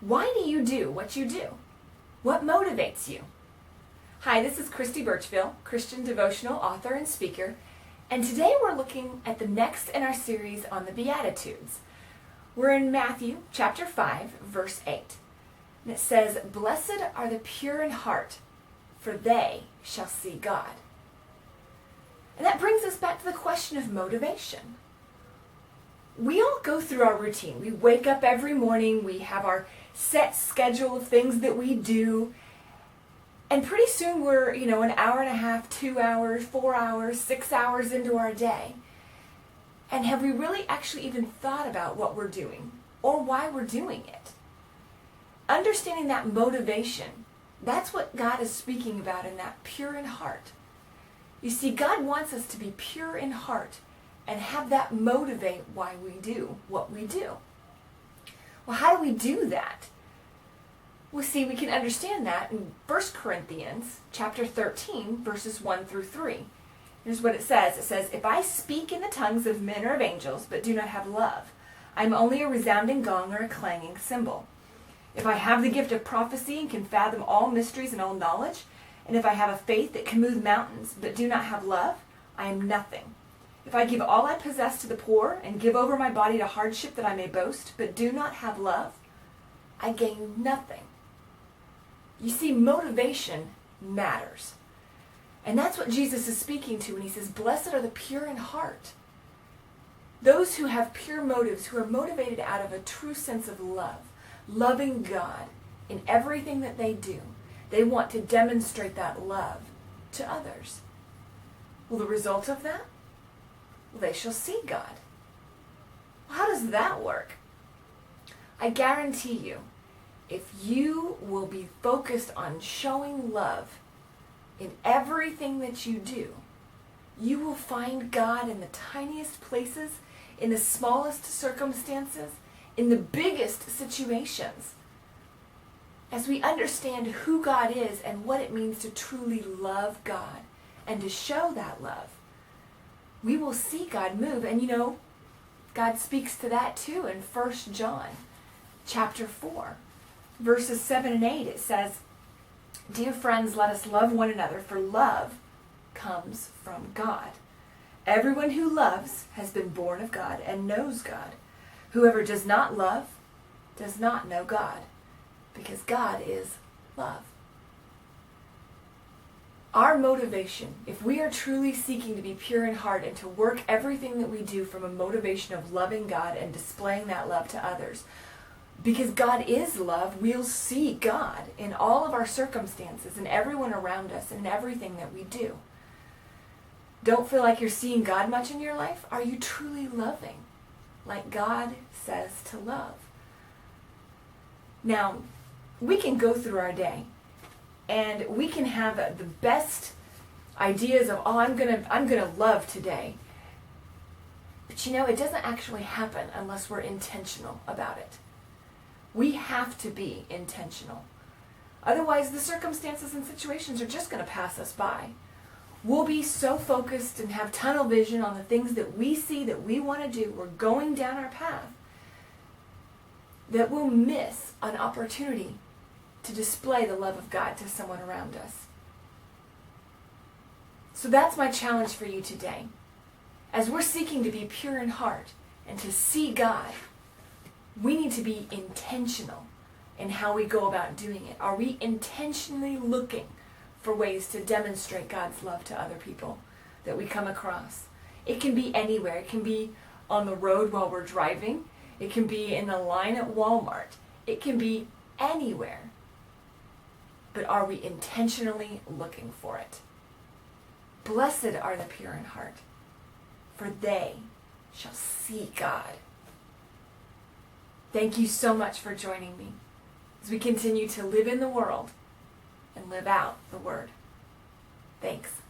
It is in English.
Why do you do what you do? What motivates you? Hi, this is Christy Birchville, Christian devotional author and speaker, and today we're looking at the next in our series on the Beatitudes. We're in Matthew chapter 5, verse 8. And it says, "Blessed are the pure in heart, for they shall see God." And that brings us back to the question of motivation. We all go through our routine. We wake up every morning, we have our set schedule of things that we do, and pretty soon we're, an hour and a half, 2 hours, 4 hours, 6 hours into our day. And have we really actually even thought about what we're doing or why we're doing it? Understanding that motivation, that's what God is speaking about in that pure in heart. You see, God wants us to be pure in heart and have that motivate why we do what we do. Well, how do we do that? Well, see, we can understand that in 1 Corinthians chapter 13, verses 1 through 3. Here's what it says. It says, "If I speak in the tongues of men or of angels, but do not have love, I am only a resounding gong or a clanging cymbal. If I have the gift of prophecy and can fathom all mysteries and all knowledge, and if I have a faith that can move mountains, but do not have love, I am nothing. If I give all I possess to the poor and give over my body to hardship that I may boast, but do not have love, I gain nothing." You see, motivation matters. And that's what Jesus is speaking to when he says, "Blessed are the pure in heart." Those who have pure motives, who are motivated out of a true sense of love, loving God in everything that they do. They want to demonstrate that love to others. Well, the result of that? Well, they shall see God. Well, how does that work? I guarantee you, if you will be focused on showing love in everything that you do, you will find God in the tiniest places, in the smallest circumstances, in the biggest situations. As we understand who God is and what it means to truly love God and to show that love, we will see God move. And God speaks to that too in 1 John chapter 4, verses 7 and 8. It says, "Dear friends, let us love one another, for love comes from God. Everyone who loves has been born of God and knows God. Whoever does not love does not know God, because God is love." Our motivation, if we are truly seeking to be pure in heart and to work everything that we do from a motivation of loving God and displaying that love to others, because God is love, we'll see God in all of our circumstances and everyone around us and everything that we do. Don't feel like you're seeing God much in your life? Are you truly loving like God says to love? Now, we can go through our day and we can have the best ideas of, I'm gonna love today. But it doesn't actually happen unless we're intentional about it. We have to be intentional. Otherwise, the circumstances and situations are just going to pass us by. We'll be so focused and have tunnel vision on the things that we see that we want to do. We're going down our path, that we'll miss an opportunity to display the love of God to someone around us. So that's my challenge for you today. As we're seeking to be pure in heart and to see God, we need to be intentional in how we go about doing it. Are we intentionally looking for ways to demonstrate God's love to other people that we come across? It can be anywhere. It can be on the road while we're driving. It can be in the line at Walmart. It can be anywhere. But are we intentionally looking for it? Blessed are the pure in heart, for they shall see God. Thank you so much for joining me as we continue to live in the world and live out the Word. Thanks.